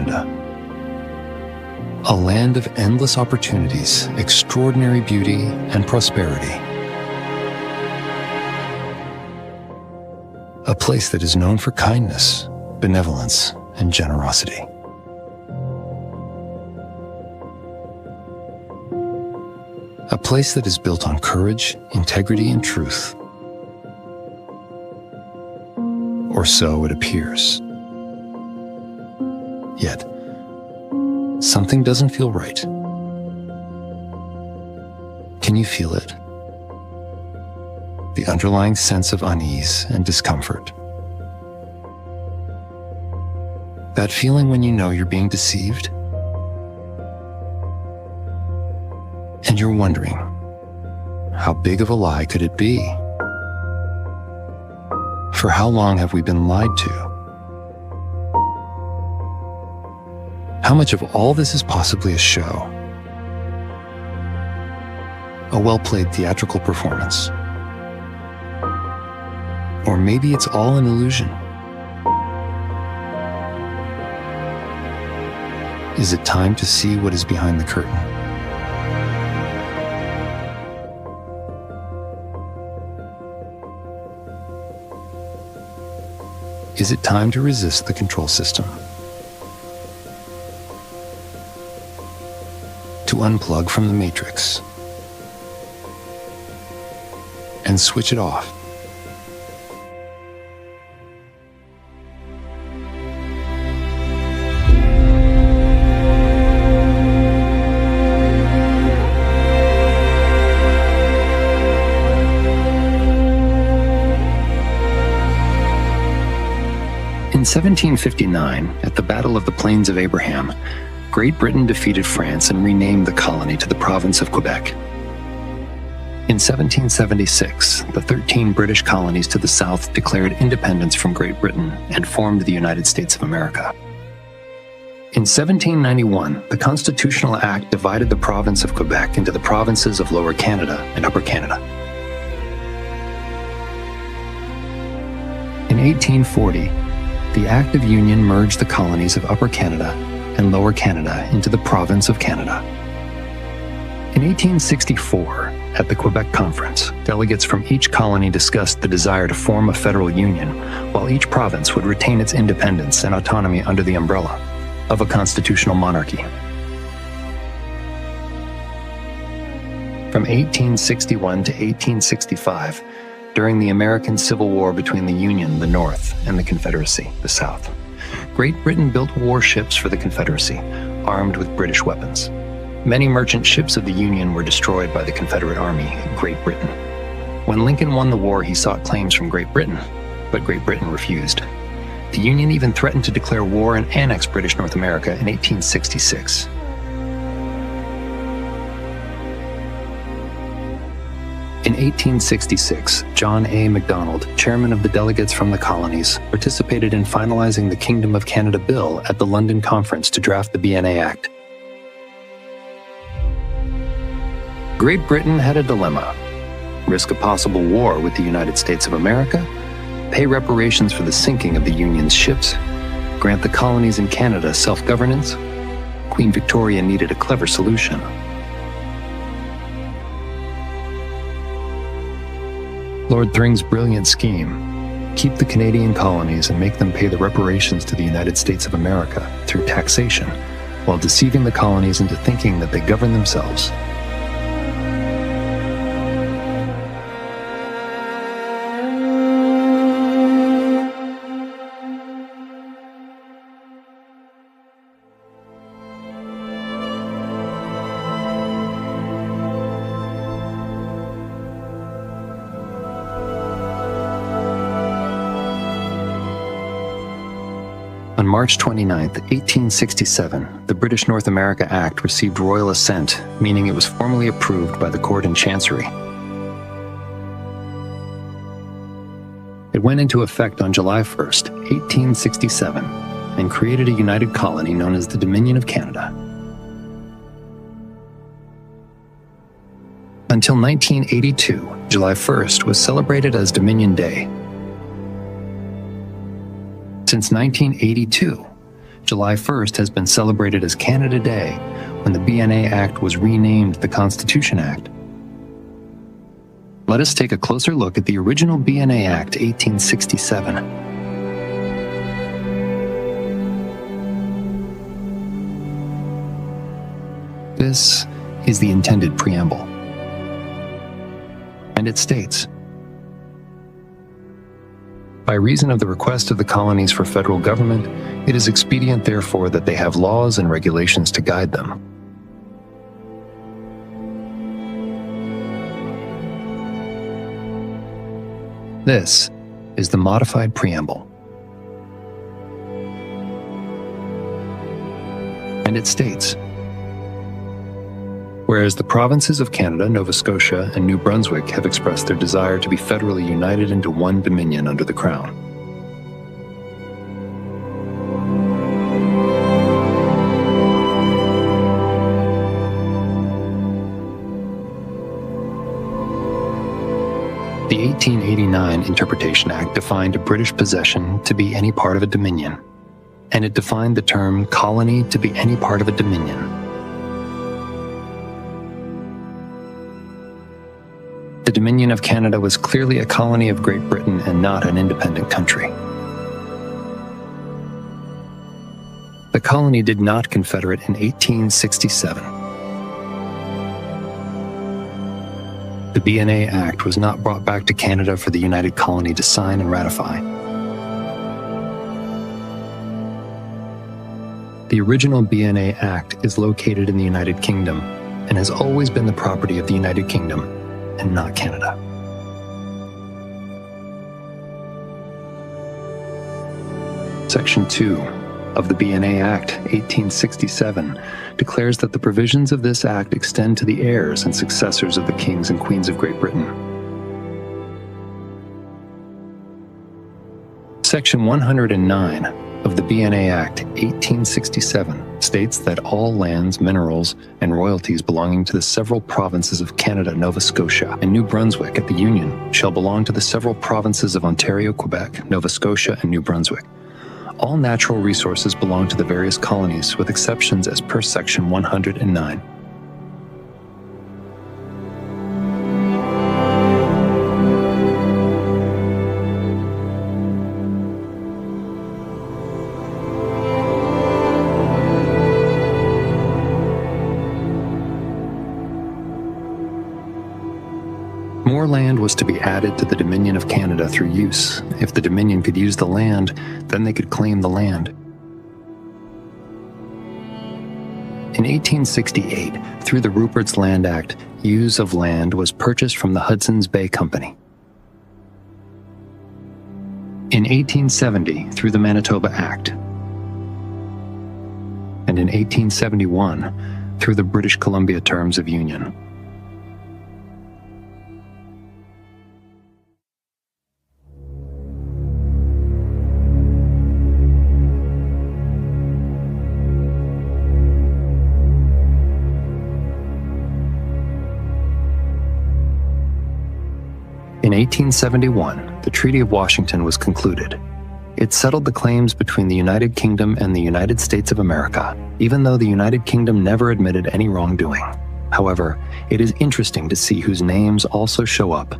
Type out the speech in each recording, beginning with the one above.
Canada. A land of endless opportunities, extraordinary beauty, and prosperity. A place that is known for kindness, benevolence, and generosity. A place that is built on courage, integrity, and truth. Or so it appears. Yet, something doesn't feel right. Can you feel it? The underlying sense of unease and discomfort. That feeling when you know you're being deceived, and you're wondering, how big of a lie could it be? For how long have we been lied to? How much of all this is possibly a show? A well-played theatrical performance? Or maybe it's all an illusion? Is it time to see what is behind the curtain? Is it time to resist the control system? To unplug from the matrix and switch it off? In 1759, at the Battle of the Plains of Abraham, Great Britain defeated France and renamed the colony to the province of Quebec. In 1776, the 13 British colonies to the south declared independence from Great Britain and formed the United States of America. In 1791, the Constitutional Act divided the province of Quebec into the provinces of Lower Canada and Upper Canada. In 1840, the Act of Union merged the colonies of Upper Canada and Lower Canada into the province of Canada. In 1864, at the Quebec Conference, delegates from each colony discussed the desire to form a federal union, while each province would retain its independence and autonomy under the umbrella of a constitutional monarchy. From 1861 to 1865, during the American Civil War between the Union, the North, and the Confederacy, the South, Great Britain built warships for the Confederacy, armed with British weapons. Many merchant ships of the Union were destroyed by the Confederate Army in Great Britain. When Lincoln won the war, he sought claims from Great Britain, but Great Britain refused. The Union even threatened to declare war and annex British North America in 1866. In 1866, John A. Macdonald, chairman of the delegates from the colonies, participated in finalizing the Kingdom of Canada Bill at the London Conference to draft the BNA Act. Great Britain had a dilemma: risk a possible war with the United States of America, pay reparations for the sinking of the Union's ships, grant the colonies in Canada self-governance. Queen Victoria needed a clever solution. Lord Thring's brilliant scheme: keep the Canadian colonies and make them pay the reparations to the United States of America through taxation, while deceiving the colonies into thinking that they govern themselves. On March 29, 1867, the British North America Act received royal assent, meaning it was formally approved by the court in Chancery. It went into effect on July 1, 1867, and created a united colony known as the Dominion of Canada. Until 1982, July 1st was celebrated as Dominion Day. Since 1982, July 1st has been celebrated as Canada Day, when the BNA Act was renamed the Constitution Act. Let us take a closer look at the original BNA Act 1867. This is the intended preamble. And it states, by reason of the request of the colonies for federal government, it is expedient therefore that they have laws and regulations to guide them. This is the modified preamble. And it states, whereas the provinces of Canada, Nova Scotia, and New Brunswick have expressed their desire to be federally united into one dominion under the Crown. The 1889 Interpretation Act defined a British possession to be any part of a dominion, and it defined the term colony to be any part of a dominion. The Dominion of Canada was clearly a colony of Great Britain and not an independent country. The colony did not confederate in 1867. The BNA Act was not brought back to Canada for the United Colony to sign and ratify. The original BNA Act is located in the United Kingdom and has always been the property of the United Kingdom and not Canada. Section 2 of the BNA Act 1867 declares that the provisions of this act extend to the heirs and successors of the kings and queens of Great Britain. Section 109 of the BNA Act 1867 states that all lands, minerals, and royalties belonging to the several provinces of Canada, Nova Scotia, and New Brunswick at the Union shall belong to the several provinces of Ontario, Quebec, Nova Scotia, and New Brunswick. All natural resources belong to the various colonies, with exceptions as per Section 109. More land was to be added to the Dominion of Canada through use. If the Dominion could use the land, then they could claim the land. In 1868, through the Rupert's Land Act, use of land was purchased from the Hudson's Bay Company. In 1870, through the Manitoba Act. And in 1871, through the British Columbia Terms of Union. In 1871, the Treaty of Washington was concluded. It settled the claims between the United Kingdom and the United States of America, even though the United Kingdom never admitted any wrongdoing. However, it is interesting to see whose names also show up.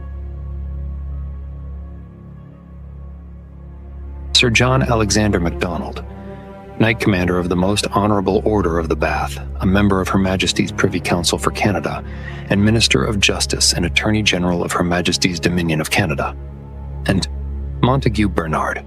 Sir John Alexander Macdonald, Knight Commander of the Most Honourable Order of the Bath, a member of Her Majesty's Privy Council for Canada, and Minister of Justice and Attorney General of Her Majesty's Dominion of Canada, and Montague Bernard.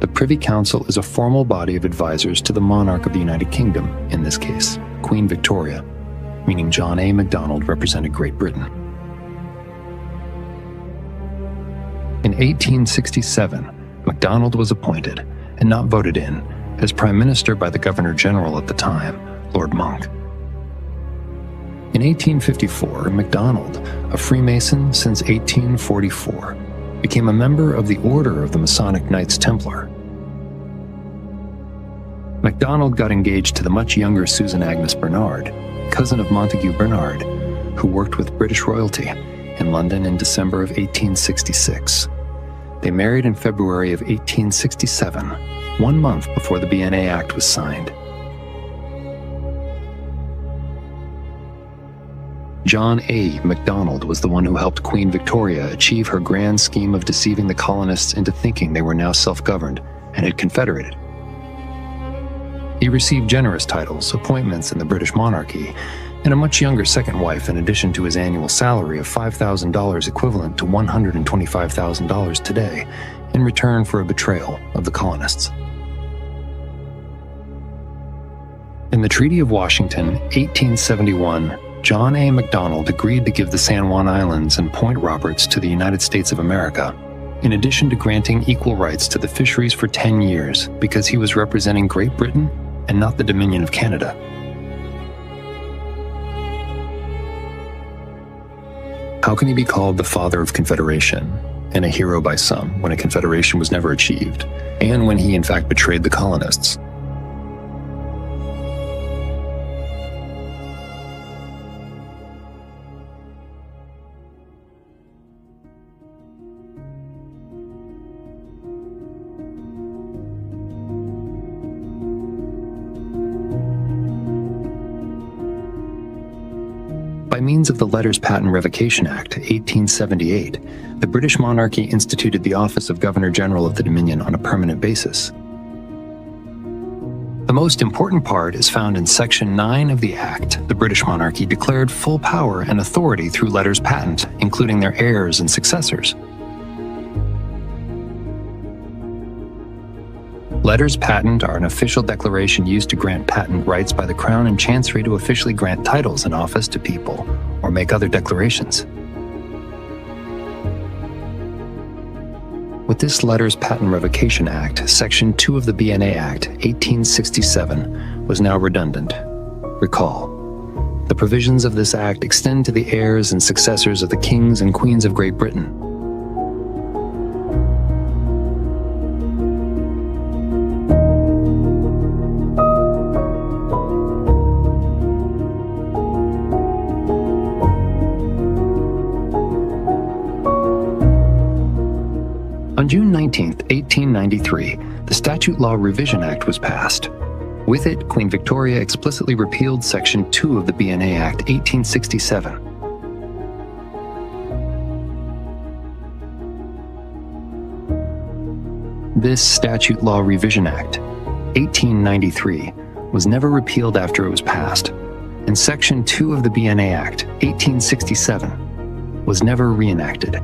The Privy Council is a formal body of advisors to the monarch of the United Kingdom, in this case, Queen Victoria, meaning John A. Macdonald represented Great Britain. In 1867, Macdonald was appointed, and not voted in, as Prime Minister by the Governor-General at the time, Lord Monck. In 1854, Macdonald, a Freemason since 1844, became a member of the Order of the Masonic Knights Templar. Macdonald got engaged to the much younger Susan Agnes Bernard, cousin of Montague Bernard, who worked with British royalty, in London in December of 1866. They married in February of 1867, 1 month before the BNA Act was signed. John A. Macdonald was the one who helped Queen Victoria achieve her grand scheme of deceiving the colonists into thinking they were now self-governed and had confederated. He received generous titles, appointments in the British monarchy, and a much younger second wife in addition to his annual salary of $5,000 equivalent to $125,000 today, in return for a betrayal of the colonists. In the Treaty of Washington, 1871, John A. Macdonald agreed to give the San Juan Islands and Point Roberts to the United States of America, in addition to granting equal rights to the fisheries for 10 years because he was representing Great Britain and not the Dominion of Canada. How can he be called the father of Confederation and a hero by some when a confederation was never achieved, and when he in fact betrayed the colonists? By means of the Letters Patent Revocation Act, 1878, the British monarchy instituted the office of Governor-General of the Dominion on a permanent basis. The most important part is found in Section 9 of the Act. The British monarchy declared full power and authority through letters patent, including their heirs and successors. Letters patent are an official declaration used to grant patent rights by the Crown and Chancery to officially grant titles and office to people, or make other declarations. With this Letters Patent Revocation Act, Section 2 of the BNA Act, 1867, was now redundant. Recall, the provisions of this act extend to the heirs and successors of the kings and queens of Great Britain. On June 19, 1893, the Statute Law Revision Act was passed. With it, Queen Victoria explicitly repealed Section 2 of the BNA Act, 1867. This Statute Law Revision Act, 1893, was never repealed after it was passed, and Section 2 of the BNA Act, 1867, was never reenacted.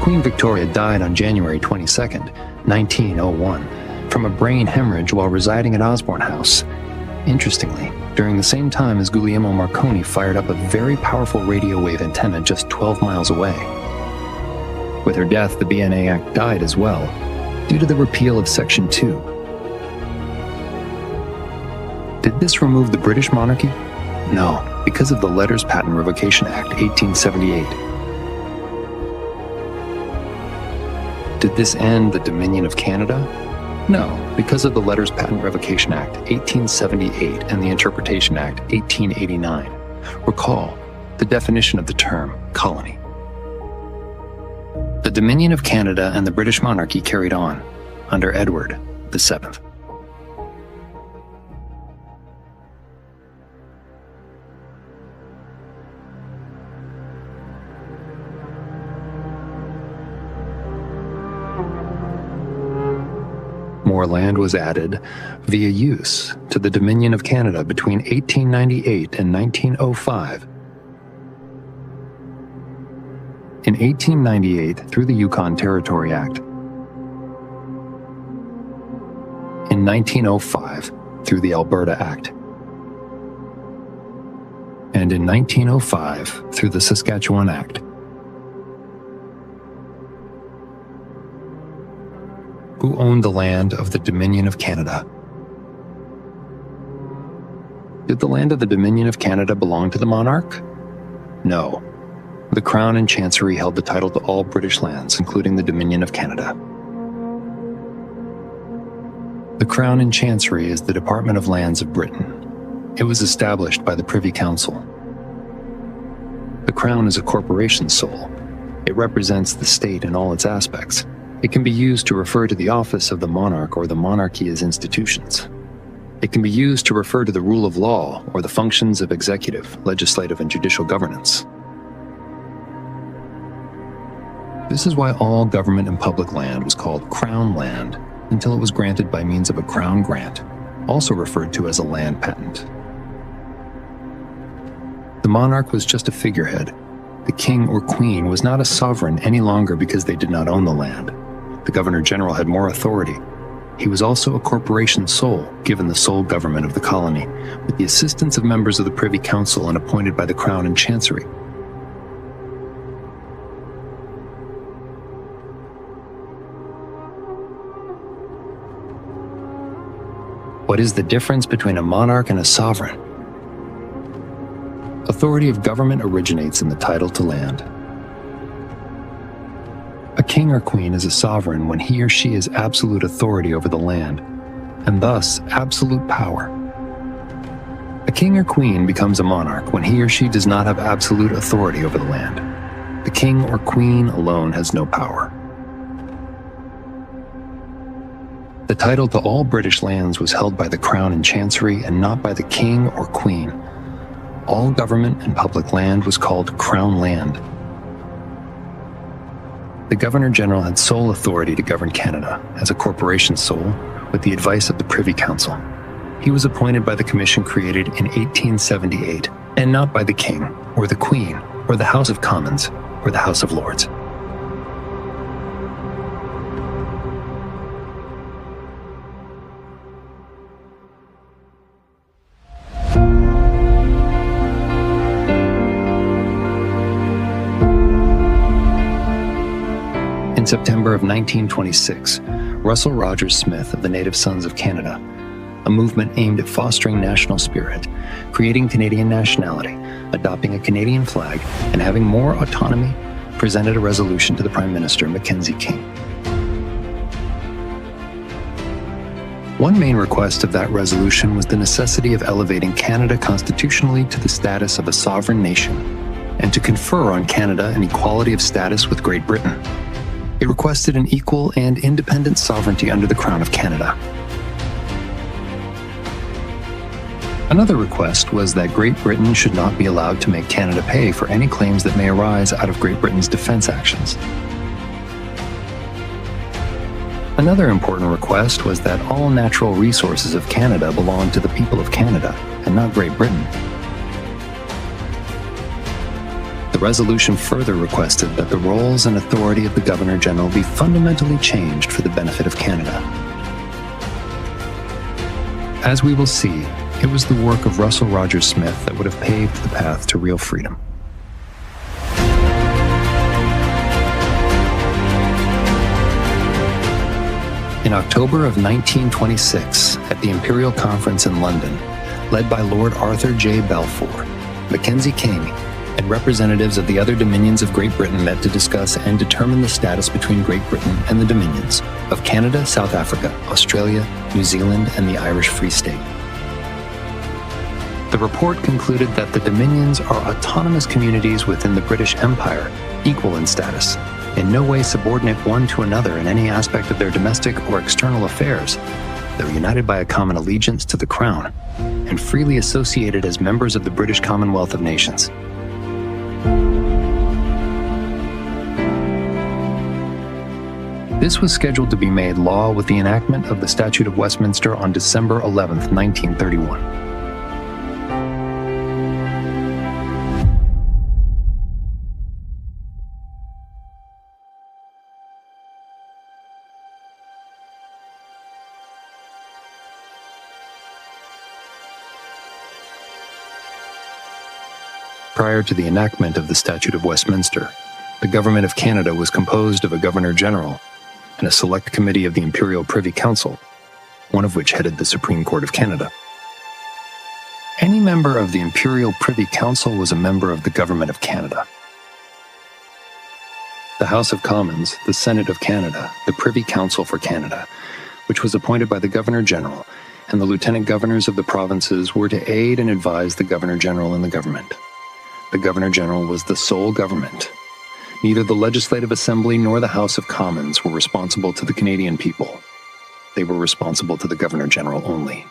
Queen Victoria died on January 22, 1901, from a brain hemorrhage while residing at Osborne House. Interestingly, during the same time as Guglielmo Marconi fired up a very powerful radio wave antenna just 12 miles away. With her death, the BNA Act died as well, due to the repeal of Section 2. Did this remove the British monarchy? No, because of the Letters Patent Revocation Act, 1878. Did this end the Dominion of Canada? No, because of the Letters Patent Revocation Act, 1878, and the Interpretation Act, 1889. Recall the definition of the term colony. The Dominion of Canada and the British monarchy carried on under Edward VII. More land was added via use to the Dominion of Canada between 1898 and 1905. In 1898, through the Yukon Territory Act. In 1905, through the Alberta Act. And in 1905, through the Saskatchewan Act. Who owned the land of the Dominion of Canada? Did the land of the Dominion of Canada belong to the monarch? No, The Crown and Chancery held the title to all British lands, including the Dominion of Canada. The Crown and Chancery is the Department of Lands of Britain. It was established by the Privy Council. The Crown is a corporation sole. It represents the state in all its aspects. It can be used to refer to the office of the monarch or the monarchy as institutions. It can be used to refer to the rule of law or the functions of executive, legislative, and judicial governance. This is why all government and public land was called Crown land until it was granted by means of a Crown grant, also referred to as a land patent. The monarch was just a figurehead. The king or queen was not a sovereign any longer because they did not own the land. The governor-general had more authority. He was also a corporation sole, given the sole government of the colony, with the assistance of members of the Privy Council and appointed by the Crown and Chancery. What is the difference between a monarch and a sovereign? Authority of government originates in the title to land. A king or queen is a sovereign when he or she has absolute authority over the land, and thus absolute power. A king or queen becomes a monarch when he or she does not have absolute authority over the land. The king or queen alone has no power. The title to all British lands was held by the Crown and Chancery and not by the king or queen. All government and public land was called Crown land. The Governor-General had sole authority to govern Canada as a corporation sole with the advice of the Privy Council. He was appointed by the commission created in 1878 and not by the King or the Queen or the House of Commons or the House of Lords. In September of 1926, Russell Rogers Smith of the Native Sons of Canada, a movement aimed at fostering national spirit, creating Canadian nationality, adopting a Canadian flag, and having more autonomy, presented a resolution to the Prime Minister, Mackenzie King. One main request of that resolution was the necessity of elevating Canada constitutionally to the status of a sovereign nation and to confer on Canada an equality of status with Great Britain. It requested an equal and independent sovereignty under the Crown of Canada. Another request was that Great Britain should not be allowed to make Canada pay for any claims that may arise out of Great Britain's defense actions. Another important request was that all natural resources of Canada belong to the people of Canada and not Great Britain. The resolution further requested that the roles and authority of the Governor-General be fundamentally changed for the benefit of Canada. As we will see, it was the work of Russell Rogers Smith that would have paved the path to real freedom. In October of 1926, at the Imperial Conference in London, led by Lord Arthur J. Balfour, Mackenzie King, and representatives of the other dominions of Great Britain met to discuss and determine the status between Great Britain and the dominions of Canada, South Africa, Australia, New Zealand, and the Irish Free State. The report concluded that the dominions are autonomous communities within the British Empire, equal in status, in no way subordinate one to another in any aspect of their domestic or external affairs, though united by a common allegiance to the Crown, and freely associated as members of the British Commonwealth of Nations. This was scheduled to be made law with the enactment of the Statute of Westminster on December 11, 1931. Prior to the enactment of the Statute of Westminster, the Government of Canada was composed of a Governor-General and a select committee of the Imperial Privy Council, one of which headed the Supreme Court of Canada. Any member of the Imperial Privy Council was a member of the Government of Canada. the House of Commons, the Senate of Canada, the Privy Council for Canada, which was appointed by the Governor-General, and the Lieutenant Governors of the provinces were to aid and advise the Governor-General in the government. The Governor-General was the sole government. Neither the Legislative Assembly nor the House of Commons were responsible to the Canadian people. They were responsible to the Governor-General only.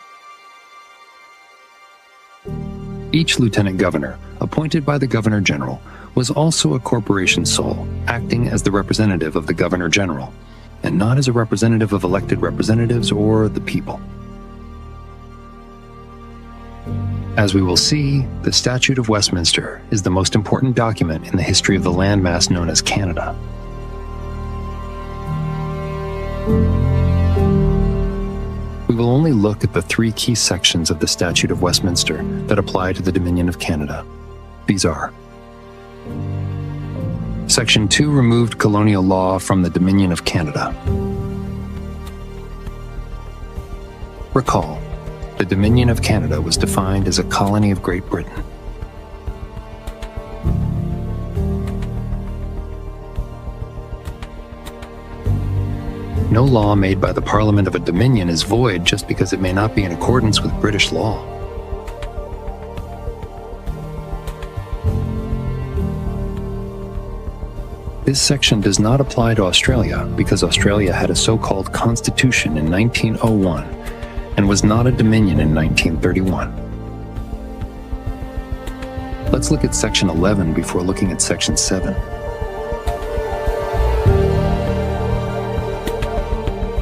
Each Lieutenant Governor, appointed by the Governor-General, was also a corporation sole, acting as the representative of the Governor-General, and not as a representative of elected representatives or the people. As we will see, the Statute of Westminster is the most important document in the history of the landmass known as Canada. We will only look at the three key sections of the Statute of Westminster that apply to the Dominion of Canada. These are: Section 2 removed colonial law from the Dominion of Canada. Recall, the Dominion of Canada was defined as a colony of Great Britain. No law made by the Parliament of a Dominion is void just because it may not be in accordance with British law. This section does not apply to Australia because Australia had a so-called constitution in 1901 and was not a Dominion in 1931. Let's look at Section 11 before looking at Section 7.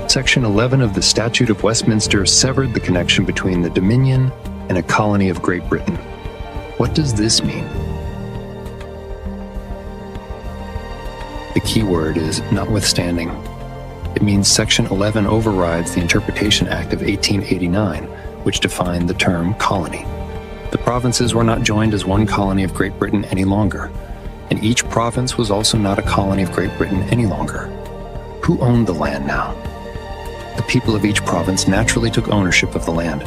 Section 11 of the Statute of Westminster severed the connection between the Dominion and a colony of Great Britain. What does this mean? The key word is notwithstanding. It means Section 11 overrides the Interpretation Act of 1889, which defined the term colony. The provinces were not joined as one colony of Great Britain any longer, and each province was also not a colony of Great Britain any longer. Who owned the land now? The people of each province naturally took ownership of the land.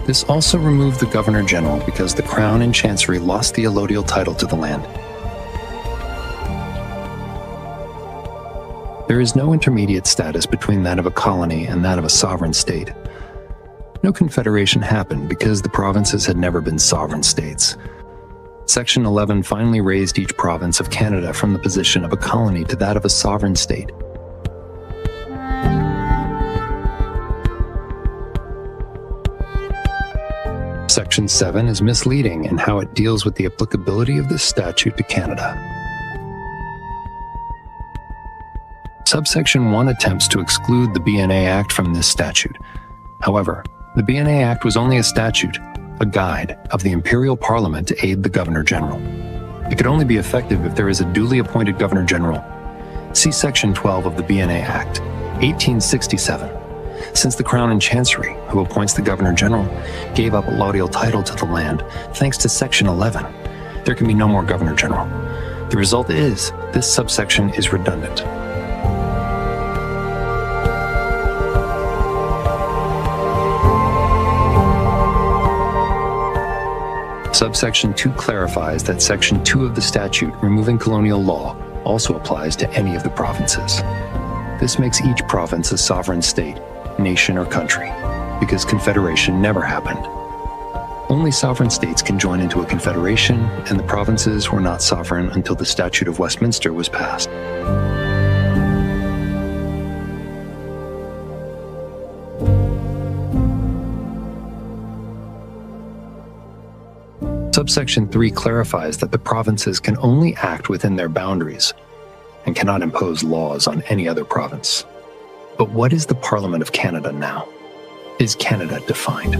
This also removed the Governor-General because the Crown and Chancery lost the allodial title to the land. There is no intermediate status between that of a colony and that of a sovereign state. No confederation happened because the provinces had never been sovereign states. Section 11 finally raised each province of Canada from the position of a colony to that of a sovereign state. Section 7 is misleading in how it deals with the applicability of this statute to Canada. Subsection 1 attempts to exclude the BNA Act from this statute. However, the BNA Act was only a statute, a guide of the Imperial Parliament to aid the Governor-General. It could only be effective if there is a duly appointed Governor-General. See Section 12 of the BNA Act, 1867. Since the Crown and Chancery, who appoints the Governor-General, gave up allodial title to the land, thanks to Section 11, there can be no more Governor-General. The result is, this subsection is redundant. Subsection 2 clarifies that Section 2 of the statute removing colonial law also applies to any of the provinces. This makes each province a sovereign state, nation, or country, because confederation never happened. Only sovereign states can join into a confederation, and the provinces were not sovereign until the Statute of Westminster was passed. Subsection 3 clarifies that the provinces can only act within their boundaries and cannot impose laws on any other province. But what is the Parliament of Canada now? Is Canada defined?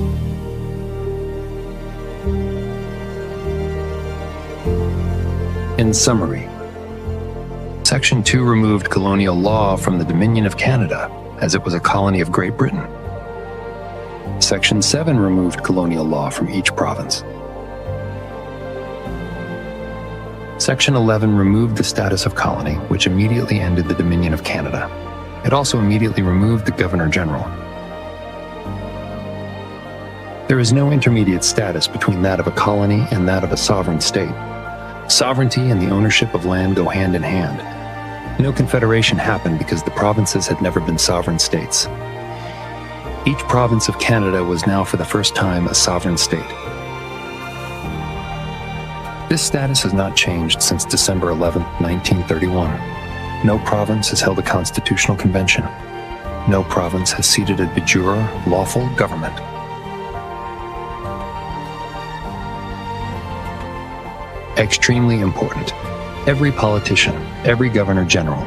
In summary, Section 2 removed colonial law from the Dominion of Canada as it was a colony of Great Britain. Section 7 removed colonial law from each province. Section 11 removed the status of colony, which immediately ended the Dominion of Canada. It also immediately removed the Governor-General. There is no intermediate status between that of a colony and that of a sovereign state. Sovereignty and the ownership of land go hand in hand. No confederation happened because the provinces had never been sovereign states. Each province of Canada was now for the first time a sovereign state. This status has not changed since December 11, 1931. No province has held a constitutional convention. No province has seated a de jure, lawful government. Extremely important. Every politician, every governor general,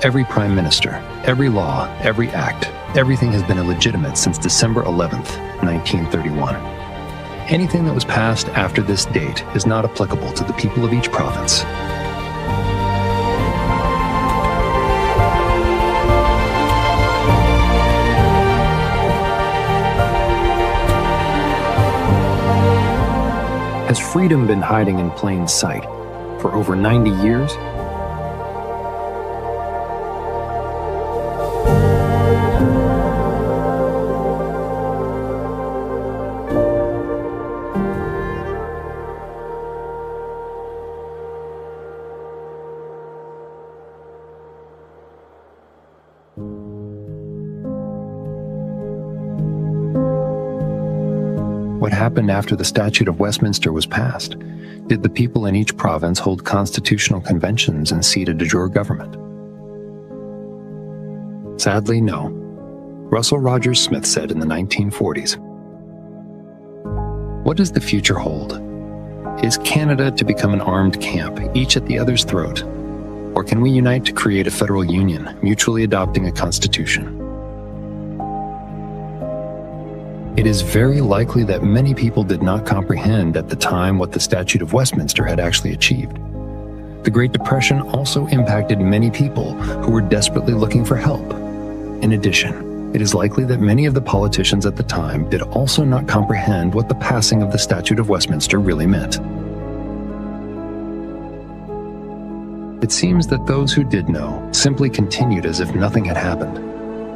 every prime minister, every law, every act, everything has been illegitimate since December 11th, 1931. Anything that was passed after this date is not applicable to the people of each province. Has freedom been hiding in plain sight for over 90 years? What happened after the Statute of Westminster was passed? Did the people in each province hold constitutional conventions and seat a de jure government? Sadly, no. Russell Rogers Smith said in the 1940s, "What does the future hold? Is Canada to become an armed camp, each at the other's throat? Or can we unite to create a federal union, mutually adopting a constitution?" It is very likely that many people did not comprehend at the time what the Statute of Westminster had actually achieved. The Great Depression also impacted many people who were desperately looking for help. In addition, it is likely that many of the politicians at the time did also not comprehend what the passing of the Statute of Westminster really meant. It seems that those who did know simply continued as if nothing had happened.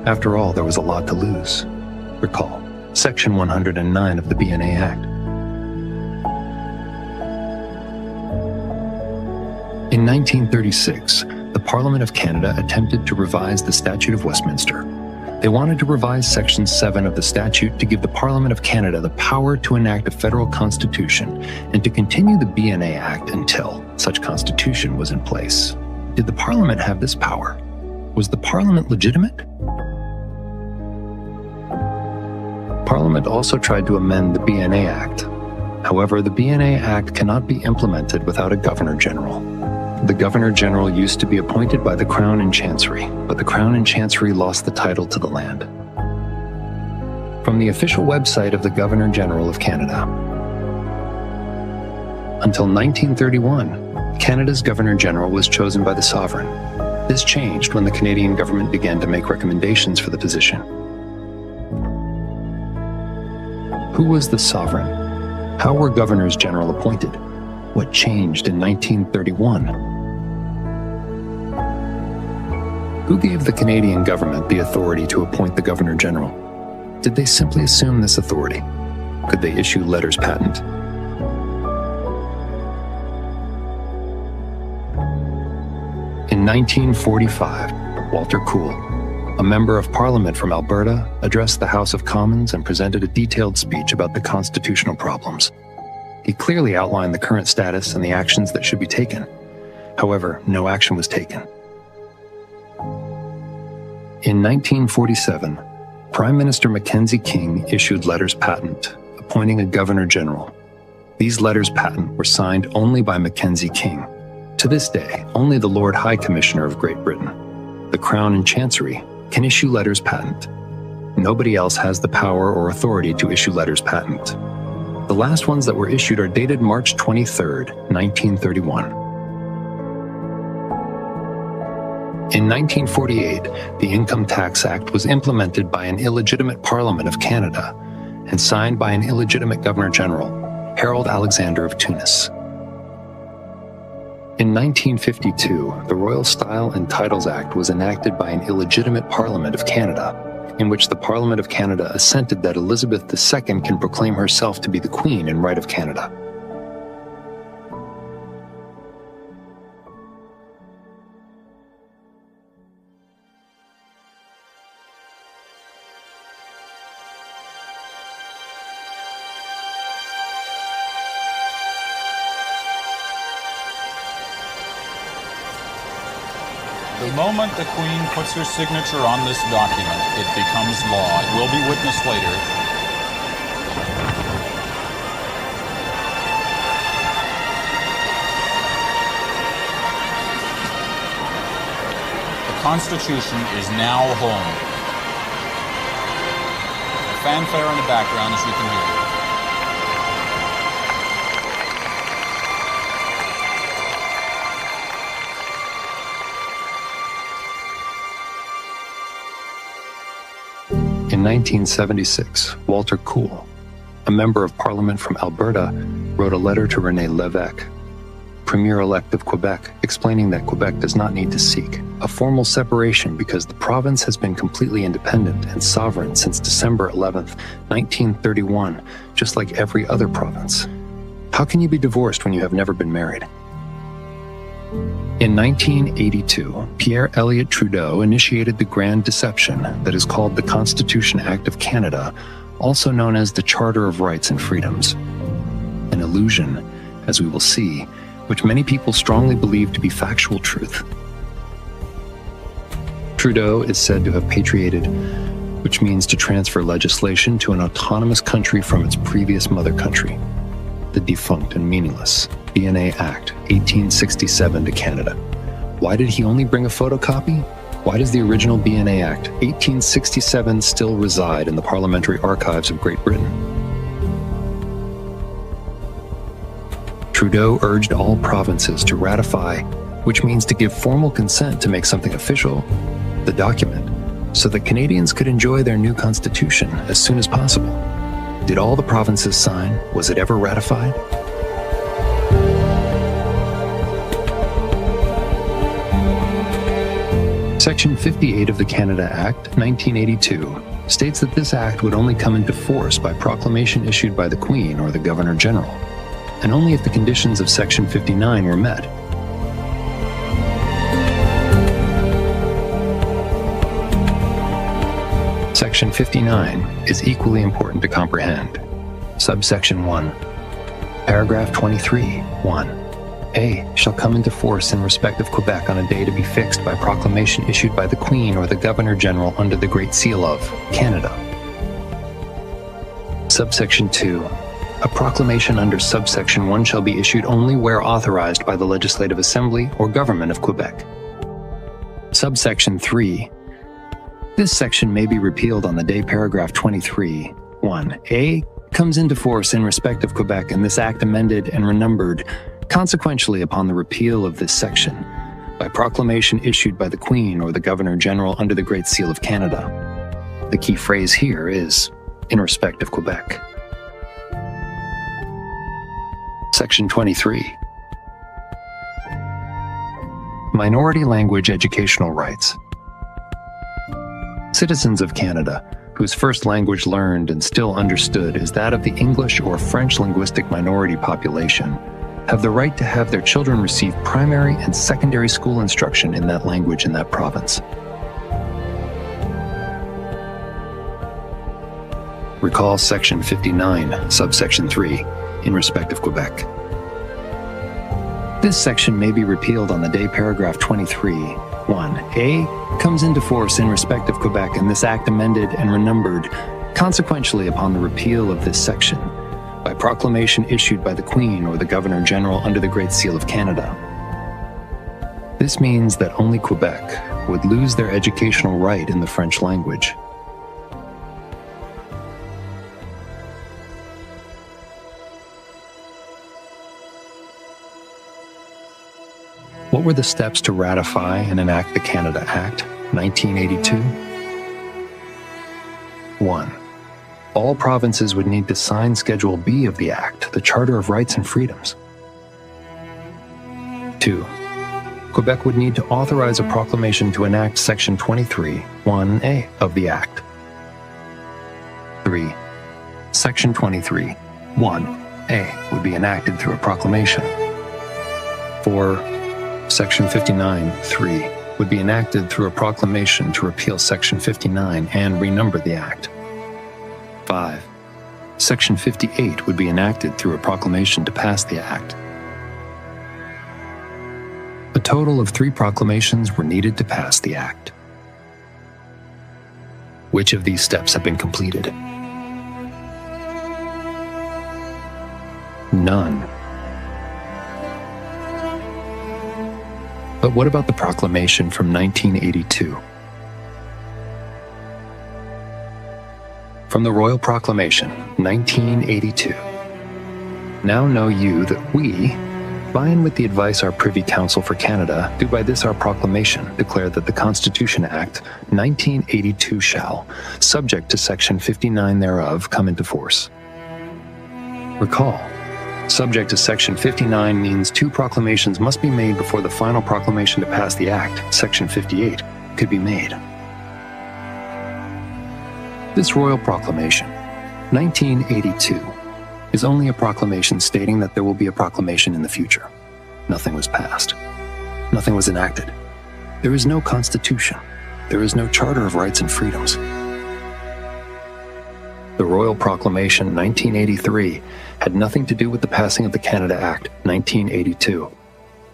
After all, there was a lot to lose. Recall Section 109 of the BNA Act. In 1936, the Parliament of Canada attempted to revise the Statute of Westminster. They wanted to revise Section 7 of the statute to give the Parliament of Canada the power to enact a federal constitution and to continue the BNA Act until such constitution was in place. Did the Parliament have this power? Was the Parliament legitimate? Parliament also tried to amend the BNA Act. However, the BNA Act cannot be implemented without a Governor General. The Governor General used to be appointed by the Crown and Chancery, but the Crown and Chancery lost the title to the land. From the official website of the Governor General of Canada. Until 1931, Canada's Governor General was chosen by the Sovereign. This changed when the Canadian government began to make recommendations for the position. Who was the sovereign? How were governors general appointed? What changed in 1931? Who gave the Canadian government the authority to appoint the governor general? Did they simply assume this authority? Could they issue letters patent? In 1945, Walter Cool, a member of Parliament from Alberta, addressed the House of Commons and presented a detailed speech about the constitutional problems. He clearly outlined the current status and the actions that should be taken. However, no action was taken. In 1947, Prime Minister Mackenzie King issued letters patent, appointing a Governor General. These letters patent were signed only by Mackenzie King. To this day, only the Lord High Commissioner of Great Britain, the Crown and Chancery, can issue letters patent. Nobody else has the power or authority to issue letters patent. The last ones that were issued are dated March 23, 1931. In 1948, the Income Tax Act was implemented by an illegitimate Parliament of Canada and signed by an illegitimate Governor General, Harold Alexander of Tunis. In 1952, the Royal Style and Titles Act was enacted by an illegitimate Parliament of Canada, in which the Parliament of Canada assented that Elizabeth II can proclaim herself to be the Queen in right of Canada. The moment the Queen puts her signature on this document, it becomes law. It will be witnessed later. The Constitution is now home. A fanfare in the background, as you can hear. In 1976, Walter Kool, a member of parliament from Alberta, wrote a letter to René Lévesque, Premier-elect of Quebec, explaining that Quebec does not need to seek a formal separation because the province has been completely independent and sovereign since December 11th, 1931, just like every other province. How can you be divorced when you have never been married? In 1982, Pierre Elliott Trudeau initiated the grand deception that is called the Constitution Act of Canada, also known as the Charter of Rights and Freedoms. An illusion, as we will see, which many people strongly believe to be factual truth. Trudeau is said to have patriated, which means to transfer legislation to an autonomous country from its previous mother country, the defunct and meaningless BNA Act 1867 to Canada. Why did he only bring a photocopy? Why does the original BNA Act 1867 still reside in the parliamentary archives of Great Britain? Trudeau urged all provinces to ratify, which means to give formal consent to make something official, the document, so that Canadians could enjoy their new constitution as soon as possible. Did all the provinces sign? Was it ever ratified? Section 58 of the Canada Act, 1982, states that this act would only come into force by proclamation issued by the Queen or the Governor-General, and only if the conditions of Section 59 were met. Section 59 is equally important to comprehend. Subsection 1, paragraph 23, 1. A shall come into force in respect of Quebec on a day to be fixed by proclamation issued by the Queen or the Governor-General under the Great Seal of Canada. Subsection 2. A proclamation under subsection 1 shall be issued only where authorized by the Legislative Assembly or Government of Quebec. Subsection 3. This section may be repealed on the day paragraph 23, 1. A comes into force in respect of Quebec and this act amended and renumbered consequentially upon the repeal of this section, by proclamation issued by the Queen or the Governor-General under the Great Seal of Canada. The key phrase here is, in respect of Quebec. Section 23. Minority language educational rights. Citizens of Canada, whose first language learned and still understood is that of the English or French linguistic minority population, have the right to have their children receive primary and secondary school instruction in that language in that province. Recall Section 59, subsection 3, in respect of Quebec. This section may be repealed on the day paragraph 23, 1. A comes into force in respect of Quebec and this act amended and renumbered consequentially upon the repeal of this section, by proclamation issued by the Queen or the Governor-General under the Great Seal of Canada. This means that only Quebec would lose their educational right in the French language. What were the steps to ratify and enact the Canada Act, 1982? 1. All provinces would need to sign Schedule B of the Act, the Charter of Rights and Freedoms. 2. Quebec would need to authorize a proclamation to enact Section 23, 1A of the Act. 3. Section 23, 1A would be enacted through a proclamation. 4. Section 59, 3 would be enacted through a proclamation to repeal Section 59 and renumber the Act. 5. Section 58 would be enacted through a proclamation to pass the Act. A total of 3 proclamations were needed to pass the act. Which of these steps have been completed? None. But what about the proclamation from 1982? From the Royal Proclamation, 1982. Now know you that we, by and with the advice our Privy Council for Canada, do by this our proclamation declare that the Constitution Act 1982 shall, subject to Section 59 thereof, come into force. Recall, subject to Section 59 means 2 proclamations must be made before the final proclamation to pass the Act, Section 58, could be made. This Royal Proclamation, 1982, is only a proclamation stating that there will be a proclamation in the future. Nothing was passed. Nothing was enacted. There is no Constitution. There is no Charter of Rights and Freedoms. The Royal Proclamation 1983 had nothing to do with the passing of the Canada Act 1982.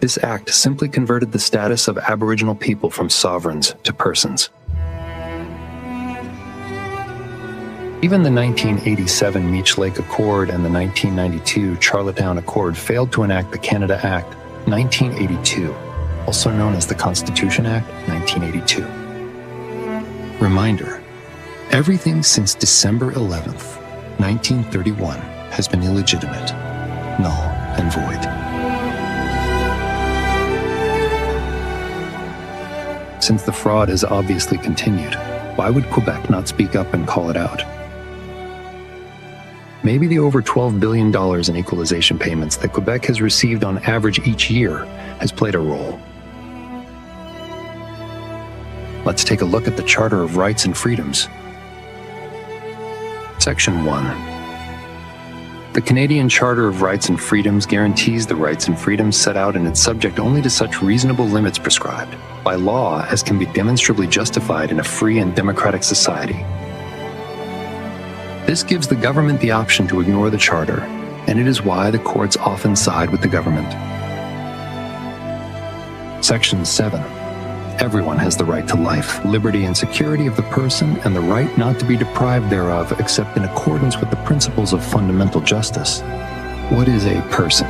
This act simply converted the status of Aboriginal people from sovereigns to persons. Even the 1987 Meech Lake Accord and the 1992 Charlottetown Accord failed to enact the Canada Act 1982, also known as the Constitution Act 1982. Reminder, everything since December 11th, 1931 has been illegitimate, null and void. Since the fraud has obviously continued, why would Quebec not speak up and call it out? Maybe the over $12 billion in equalization payments that Quebec has received on average each year has played a role. Let's take a look at the Charter of Rights and Freedoms. Section 1. The Canadian Charter of Rights and Freedoms guarantees the rights and freedoms set out and it's subject only to such reasonable limits prescribed by law as can be demonstrably justified in a free and democratic society. This gives the government the option to ignore the Charter, and it is why the courts often side with the government. Section 7. Everyone has the right to life, liberty, and security of the person, and the right not to be deprived thereof except in accordance with the principles of fundamental justice. What is a person?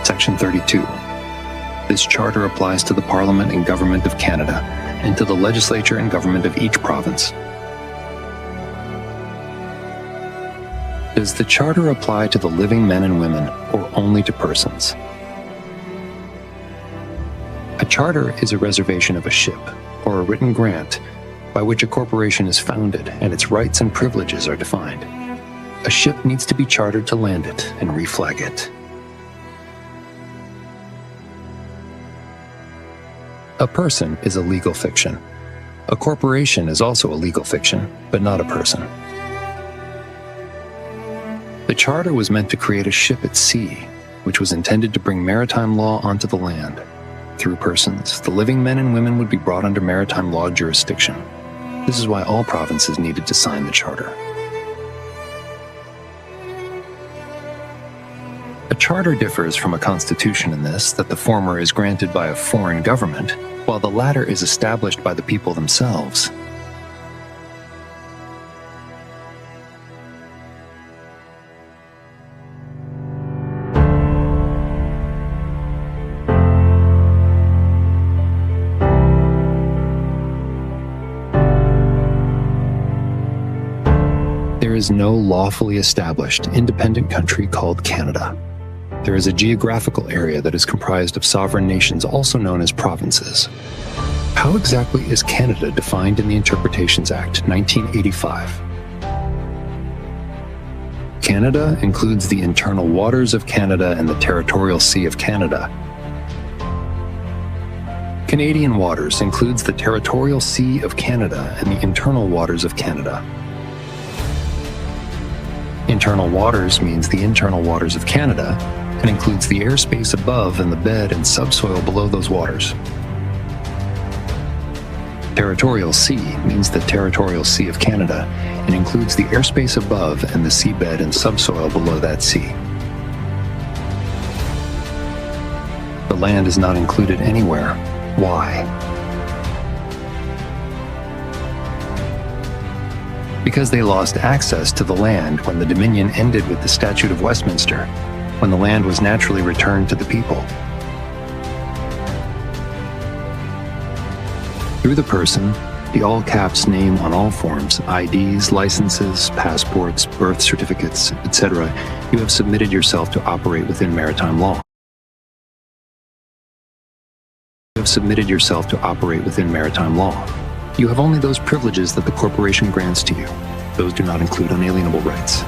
Section 32. This charter applies to the Parliament and Government of Canada, and to the legislature and government of each province. Does the charter apply to the living men and women, or only to persons? A charter is a reservation of a ship, or a written grant, by which a corporation is founded and its rights and privileges are defined. A ship needs to be chartered to land it and reflag it. A person is a legal fiction. A corporation is also a legal fiction, but not a person. The charter was meant to create a ship at sea, which was intended to bring maritime law onto the land. Through persons, the living men and women would be brought under maritime law jurisdiction. This is why all provinces needed to sign the charter. A charter differs from a constitution in this that the former is granted by a foreign government, while the latter is established by the people themselves. There is no lawfully established independent country called Canada. There is a geographical area that is comprised of sovereign nations, also known as provinces. How exactly is Canada defined in the Interpretations Act 1985? Canada includes the internal waters of Canada and the territorial sea of Canada. Canadian waters includes the territorial sea of Canada and the internal waters of Canada. Internal waters means the internal waters of Canada and includes the airspace above and the bed and subsoil below those waters. Territorial sea means the territorial sea of Canada and includes the airspace above and the seabed and subsoil below that sea. The land is not included anywhere. Why? Because they lost access to the land when the Dominion ended with the Statute of Westminster, when the land was naturally returned to the people. Through the person, the all-caps name on all forms, IDs, licenses, passports, birth certificates, etc., you have submitted yourself to operate within maritime law. You have submitted yourself to operate within maritime law. You have only those privileges that the corporation grants to you. Those do not include unalienable rights.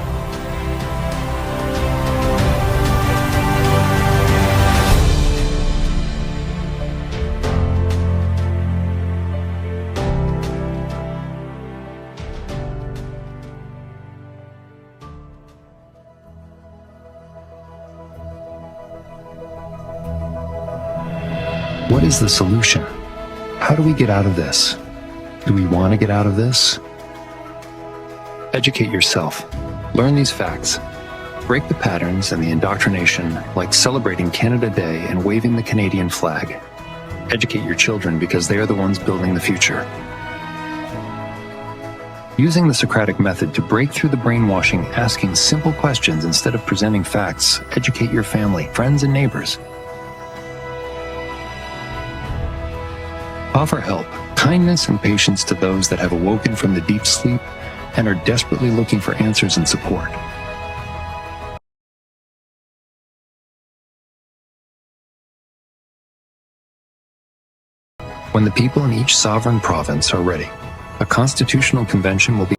What is the solution? How do we get out of this? Do we want to get out of this? Educate yourself. Learn these facts. Break the patterns and the indoctrination, like celebrating Canada Day and waving the Canadian flag. Educate your children because they are the ones building the future. Using the Socratic method to break through the brainwashing, asking simple questions instead of presenting facts, educate your family, friends, and neighbors. Offer help, kindness, and patience to those that have awoken from the deep sleep and are desperately looking for answers and support. When the people in each sovereign province are ready, a constitutional convention will be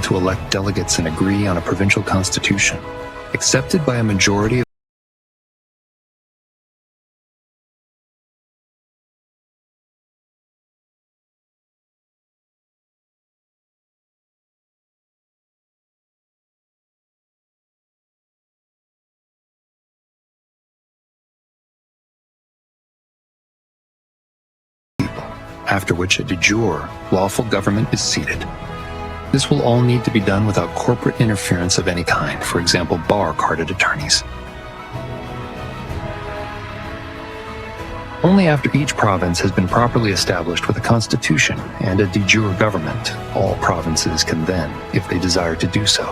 to elect delegates and agree on a provincial constitution, accepted by a majority of people, after which a de jure lawful government is seated. This will all need to be done without corporate interference of any kind, for example, bar-carded attorneys. Only after each province has been properly established with a constitution and a de jure government, all provinces can then, if they desire to do so,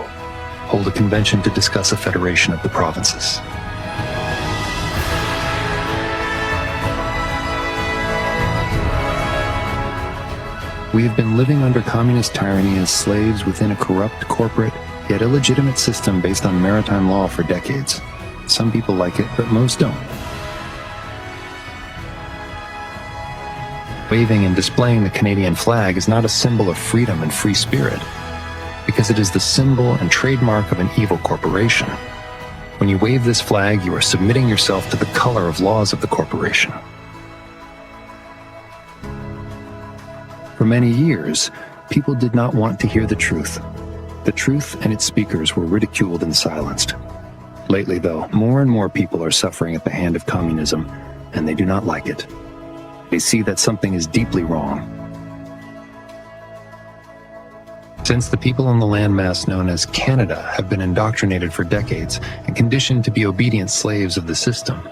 hold a convention to discuss a federation of the provinces. We have been living under communist tyranny as slaves within a corrupt, corporate, yet illegitimate system based on maritime law for decades. Some people like it, but most don't. Waving and displaying the Canadian flag is not a symbol of freedom and free spirit, because it is the symbol and trademark of an evil corporation. When you wave this flag, you are submitting yourself to the color of laws of the corporation. For many years, people did not want to hear the truth. The truth and its speakers were ridiculed and silenced. Lately, though, more and more people are suffering at the hand of communism, and they do not like it. They see that something is deeply wrong. Since the people on the landmass known as Canada have been indoctrinated for decades and conditioned to be obedient slaves of the system,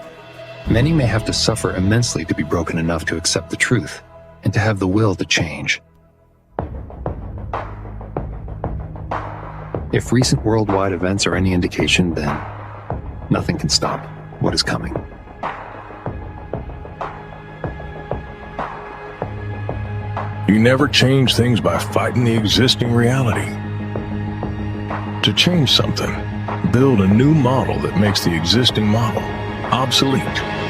many may have to suffer immensely to be broken enough to accept the truth and to have the will to change. If recent worldwide events are any indication, then nothing can stop what is coming. You never change things by fighting the existing reality. To change something, build a new model that makes the existing model obsolete.